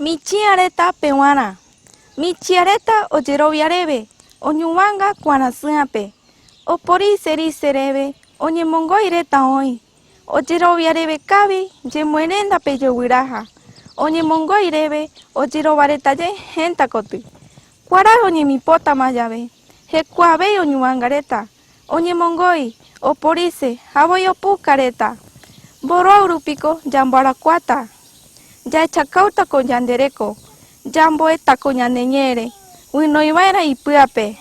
Michiareta peruana. Michiareta oyeroviareve. Oñuwanga kuanasyape. Opori seri sereve. Oñemongoireta hoy. Oyeroviareve kavi. Yemuerenda peyowiraja. Oñemongoireve. Oyerovaretaye hentakoti. Kuara oñemipota mayave. Hekuave oñuwangareta. Oñemongoi. Oporise. Havoyopukareta. Borourupiko yambarakuata. Ya chakauta con yandereko, jamboeta con yandeñere, uinoivaera y puape.